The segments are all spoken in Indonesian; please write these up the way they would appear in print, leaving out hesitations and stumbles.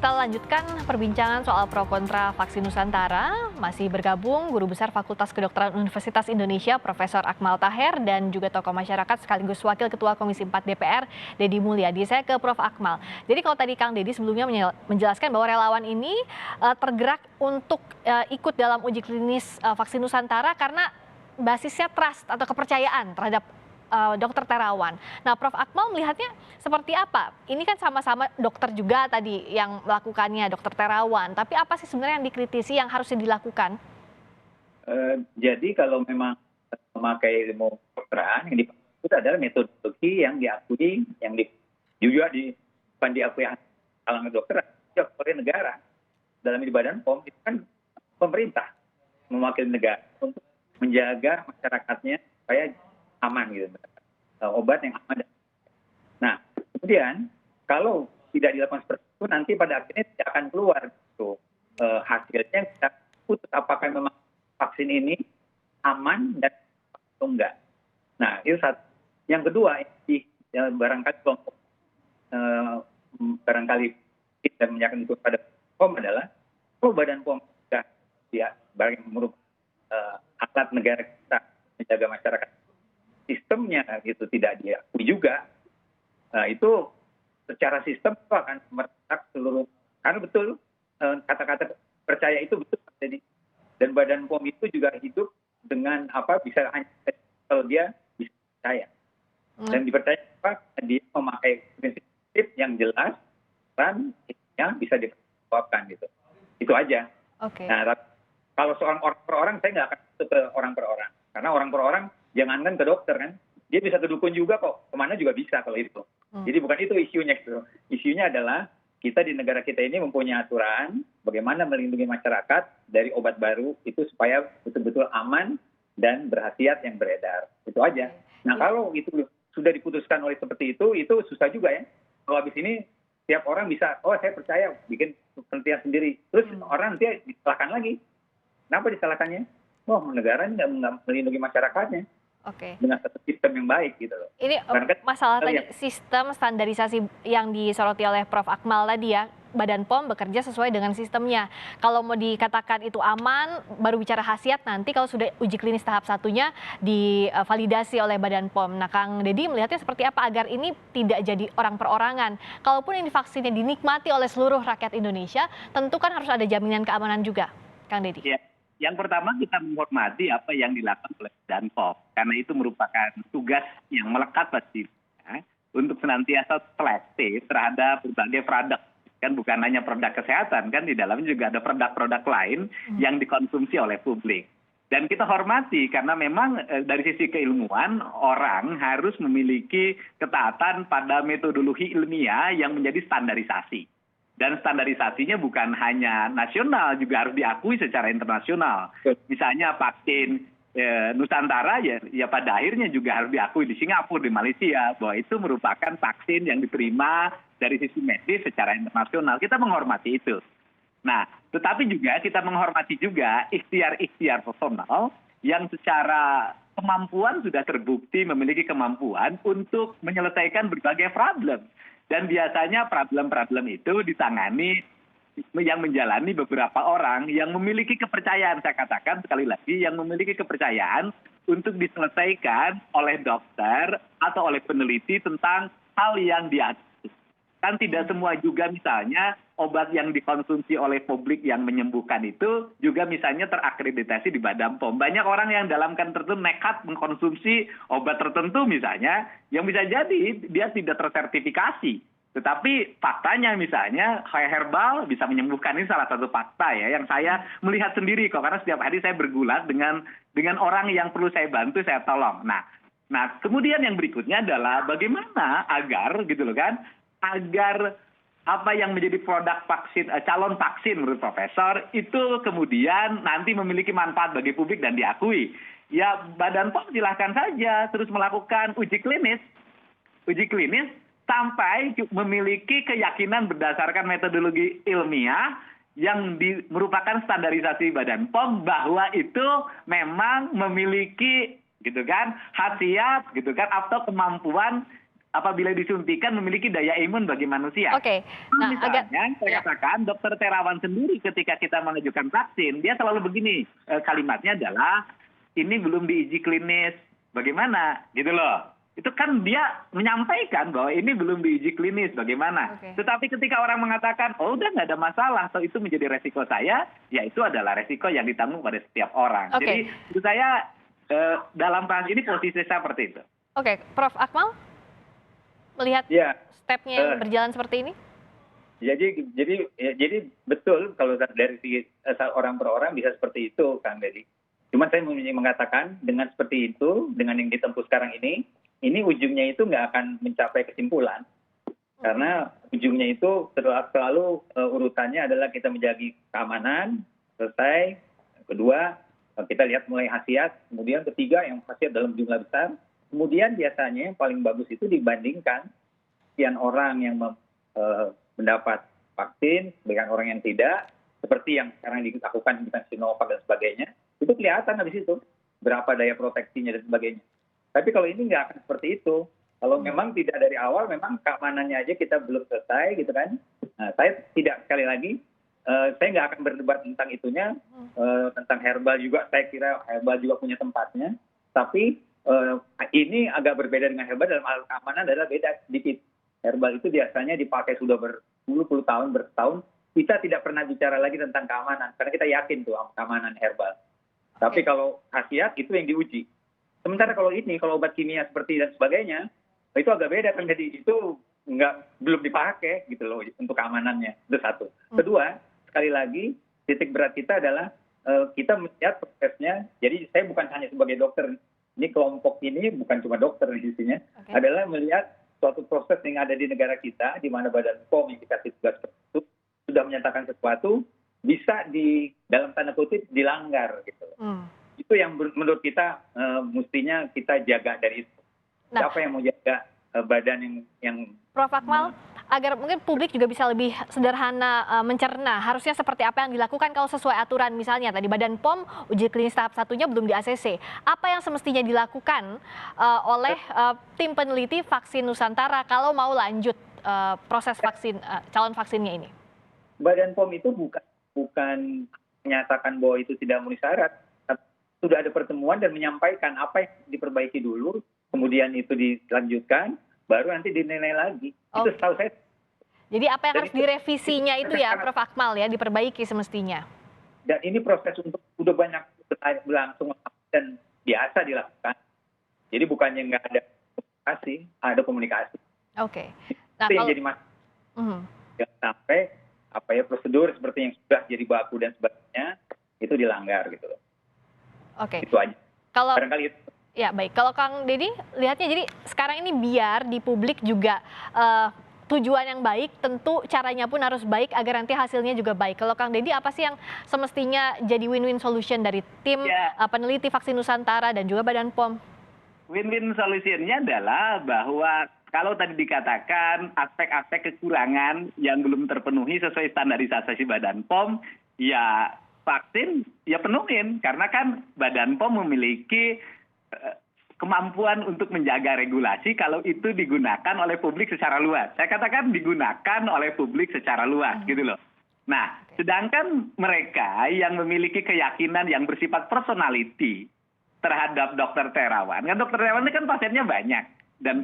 Kita lanjutkan perbincangan soal pro kontra vaksin Nusantara. Masih bergabung Guru Besar Fakultas Kedokteran Universitas Indonesia Profesor Akmal Taher dan juga tokoh masyarakat sekaligus Wakil Ketua Komisi 4 DPR Deddy Mulyadi. Saya ke Prof. Akmal. Jadi kalau tadi Kang Deddy sebelumnya menjelaskan bahwa relawan ini tergerak untuk ikut dalam uji klinis vaksin Nusantara karena basisnya trust atau kepercayaan terhadap Dokter Terawan. Nah, Prof. Akmal melihatnya seperti apa? Ini kan sama-sama dokter juga tadi yang melakukannya, Dokter Terawan. Tapi apa sih sebenarnya yang dikritisi yang harusnya dilakukan? Jadi kalau memang memakai ilmu kedokteran, yang dipakai itu adalah metodologi yang diakui, juga bukan diakui kalangan dokter, diakui oleh negara. Dalam di Badan POM itu kan pemerintah mewakili negara untuk menjaga masyarakatnya supaya aman gitu, obat yang aman. Nah, kemudian kalau tidak dilakukan seperti itu, nanti pada akhirnya tidak akan keluar gitu. Hasilnya kita putus apakah memang vaksin ini aman dan atau enggak. Nah, itu satu. Yang kedua, yang barangkali kelompok barangkali tidak menyatakan itu pada POM adalah kalau Badan POM sudah merupakan alat negara kita menjaga masyarakat, sistemnya gitu tidak diakui juga, itu secara sistem itu akan merusak seluruh, karena betul kata-kata percaya itu betul terjadi, dan Badan POM itu juga hidup dengan bisa hanya kalau dia bisa percaya dan dipercaya dia memakai prinsip yang jelas dan bisa dipertanggungjawabkan gitu, itu aja. Oke. Nah, kalau seorang orang per orang saya nggak akan masuk ke orang per orang, karena orang per orang jangankan ke dokter kan, dia bisa ke dukun juga kok, kemana juga bisa kalau itu. Jadi bukan itu isunya gitu. Isunya adalah kita di negara kita ini mempunyai aturan bagaimana melindungi masyarakat dari obat baru itu supaya betul-betul aman dan berkhasiat yang beredar. Itu aja. Nah, kalau itu sudah diputuskan oleh seperti itu susah juga ya. Kalau habis ini tiap orang bisa, oh saya percaya, bikin penelitian sendiri. Terus orang nanti disalahkan lagi. Kenapa disalahkannya? Oh, negara ini nggak melindungi masyarakatnya. Oke. Dengan satu sistem yang baik gitu loh. Ini masalah tadi sistem standarisasi yang disoroti oleh Prof. Akmal tadi ya, Badan POM bekerja sesuai dengan sistemnya. Kalau mau dikatakan itu aman, baru bicara khasiat nanti kalau sudah uji klinis tahap satunya divalidasi oleh Badan POM. Nah, Kang Deddy melihatnya seperti apa agar ini tidak jadi orang perorangan? Kalaupun ini vaksinnya dinikmati oleh seluruh rakyat Indonesia, tentu kan harus ada jaminan keamanan juga, Kang Deddy. Ya. Yang pertama kita menghormati apa yang dilakukan oleh Badan POM, karena itu merupakan tugas yang melekat pastinya untuk senantiasa selektif terhadap berbagai produk. Kan bukan hanya produk kesehatan, kan di dalamnya juga ada produk-produk lain yang dikonsumsi oleh publik. Dan kita hormati karena memang dari sisi keilmuan orang harus memiliki ketaatan pada metodologi ilmiah yang menjadi standarisasi. Dan standarisasinya bukan hanya nasional, juga harus diakui secara internasional. Misalnya vaksin Nusantara ya pada akhirnya juga harus diakui di Singapura, di Malaysia, bahwa itu merupakan vaksin yang diterima dari sisi medis secara internasional. Kita menghormati itu. Nah, tetapi juga kita menghormati juga ikhtiar-ikhtiar personal yang secara kemampuan sudah terbukti memiliki kemampuan untuk menyelesaikan berbagai problem. Dan biasanya problem-problem itu ditangani yang menjalani beberapa orang yang memiliki kepercayaan, saya katakan sekali lagi, yang memiliki kepercayaan untuk diselesaikan oleh dokter atau oleh peneliti tentang hal yang diatur. Kan tidak semua juga misalnya obat yang dikonsumsi oleh publik yang menyembuhkan itu juga misalnya terakreditasi di Badan POM. Banyak orang yang dalam kan tertentu nekat mengkonsumsi obat tertentu misalnya, yang bisa jadi dia tidak tersertifikasi. Tetapi faktanya misalnya kayak herbal bisa menyembuhkan, ini salah satu fakta ya yang saya melihat sendiri kok, karena setiap hari saya bergulat dengan orang yang perlu saya bantu, saya tolong. Nah kemudian yang berikutnya adalah bagaimana agar gitu loh kan, agar apa yang menjadi produk vaksin, calon vaksin menurut Profesor itu kemudian nanti memiliki manfaat bagi publik dan diakui. Ya Badan POM silahkan saja terus melakukan uji klinis sampai memiliki keyakinan berdasarkan metodologi ilmiah yang merupakan standarisasi Badan POM bahwa itu memang memiliki gitu kan khasiat gitu kan atau kemampuan apabila disuntikan memiliki daya imun bagi manusia. Oke. Nah, Misalnya, saya katakan Dokter Terawan sendiri ketika kita mengajukan vaksin, dia selalu begini, kalimatnya adalah, ini belum diuji klinis, bagaimana? Gitu loh. Itu kan dia menyampaikan bahwa ini belum diuji klinis, bagaimana. Tetapi ketika orang mengatakan, oh udah nggak ada masalah, atau itu menjadi resiko saya, ya itu adalah resiko yang ditanggung pada setiap orang. Jadi menurut saya dalam bahas ini posisi saya seperti itu. Oke, Prof. Akmal, melihat stepnya yang berjalan seperti ini? Jadi betul kalau dari segi orang per orang bisa seperti itu, Kang Deddy. Cuma saya mengatakan dengan seperti itu, dengan yang ditempuh sekarang ini ujungnya itu nggak akan mencapai kesimpulan. Karena ujungnya itu selalu urutannya adalah kita menjaga keamanan, selesai. Kedua, kita lihat mulai khasiat. Kemudian ketiga, yang khasiat dalam jumlah besar. Kemudian biasanya yang paling bagus itu dibandingkan sekian orang yang mendapat vaksin dengan orang yang tidak. Seperti yang sekarang dilakukan dengan Sinovac dan sebagainya. Itu kelihatan habis itu berapa daya proteksinya dan sebagainya. Tapi kalau ini nggak akan seperti itu. Kalau memang tidak dari awal, memang keamanannya aja kita belum selesai gitu kan. Nah, saya tidak, sekali lagi, saya nggak akan berdebat tentang itunya. Tentang herbal juga, saya kira herbal juga punya tempatnya. Tapi ini agak berbeda dengan herbal dalam hal keamanan adalah beda sedikit. Herbal itu biasanya dipakai sudah berpuluh-puluh tahun, bertahun. Kita tidak pernah bicara lagi tentang keamanan. Karena kita yakin tuh keamanan herbal. Tapi kalau khasiat itu yang diuji. Sementara kalau obat kimia seperti dan sebagainya, itu agak beda kan. Jadi itu belum dipakai gitu loh untuk keamanannya. Itu satu. Kedua, sekali lagi titik berat kita adalah kita melihat prosesnya. Jadi saya bukan hanya sebagai dokter. Ini kelompok ini bukan cuma dokter di sisinya, adalah melihat suatu proses yang ada di negara kita, di mana Badan POM yang dikasih tugas itu sudah menyatakan sesuatu bisa dalam tanda kutip dilanggar gitu. Itu yang menurut kita mestinya kita jaga dari itu. Siapa yang mau jaga badan yang Prof. Akmal, agar mungkin publik juga bisa lebih sederhana mencerna harusnya seperti apa yang dilakukan kalau sesuai aturan, misalnya tadi Badan POM uji klinis tahap 1-nya belum di ACC. Apa yang semestinya dilakukan oleh tim peneliti vaksin Nusantara kalau mau lanjut proses vaksin calon vaksinnya ini? Badan POM itu bukan menyatakan bahwa itu tidak memenuhi syarat. Sudah ada pertemuan dan menyampaikan apa yang diperbaiki dulu, kemudian itu dilanjutkan, baru nanti dinilai lagi. Itu setahu saya. Jadi apa yang harus direvisinya itu ya, Prof. Akmal ya, diperbaiki semestinya. Dan ini proses untuk udah banyak berlangsung dan biasa dilakukan. Jadi bukannya nggak ada komunikasi, ada komunikasi. Oke. Nah, itu yang jadi masalah. Jangan sampai prosedur seperti yang sudah jadi baku dan sebagainya itu dilanggar gitu loh. Oke. Itu aja. Kalau barangkali itu. Ya baik, kalau Kang Deddy lihatnya jadi sekarang ini biar di publik juga tujuan yang baik, tentu caranya pun harus baik agar nanti hasilnya juga baik. Kalau Kang Deddy apa sih yang semestinya jadi win-win solution dari tim peneliti vaksin Nusantara dan juga Badan POM? Win-win solutionnya adalah bahwa kalau tadi dikatakan aspek-aspek kekurangan yang belum terpenuhi sesuai standarisasi Badan POM, ya vaksin ya penuhin. Karena kan Badan POM memiliki kemampuan untuk menjaga regulasi kalau itu digunakan oleh publik secara luas. Saya katakan digunakan oleh publik secara luas gitu loh. Nah, sedangkan mereka yang memiliki keyakinan yang bersifat personality terhadap Dokter Terawan, kan Dokter Terawan ini kan pasiennya banyak dan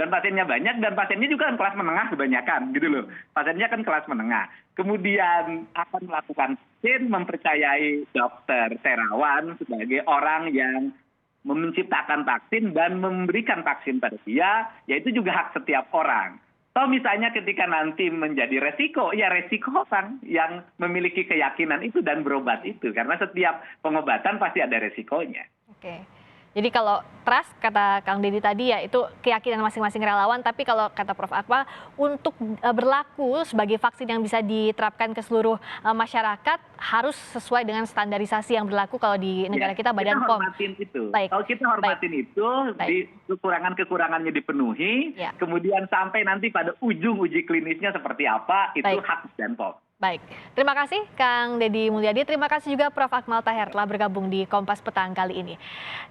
pasiennya banyak dan pasiennya juga kan kelas menengah kebanyakan gitu loh. Pasiennya kan kelas menengah. Kemudian akan melakukan vaksin, mempercayai Dokter Terawan sebagai orang yang menciptakan vaksin dan memberikan vaksin pada dia, yaitu juga hak setiap orang. Atau misalnya ketika nanti menjadi resiko, ya resiko orang yang memiliki keyakinan itu dan berobat itu. Karena setiap pengobatan pasti ada resikonya. Oke. Jadi kalau trust, kata Kang Deddy tadi ya itu keyakinan masing-masing relawan, tapi kalau kata Prof. Akmal, untuk berlaku sebagai vaksin yang bisa diterapkan ke seluruh masyarakat harus sesuai dengan standarisasi yang berlaku kalau di negara kita Badan POM. Baik. Kalau kita hormatin itu, kekurangan-kekurangannya dipenuhi, kemudian sampai nanti pada ujung uji klinisnya seperti apa, itu hak Badan POM. Baik, terima kasih Kang Deddy Mulyadi, terima kasih juga Prof. Akmal Taher telah bergabung di Kompas Petang kali ini.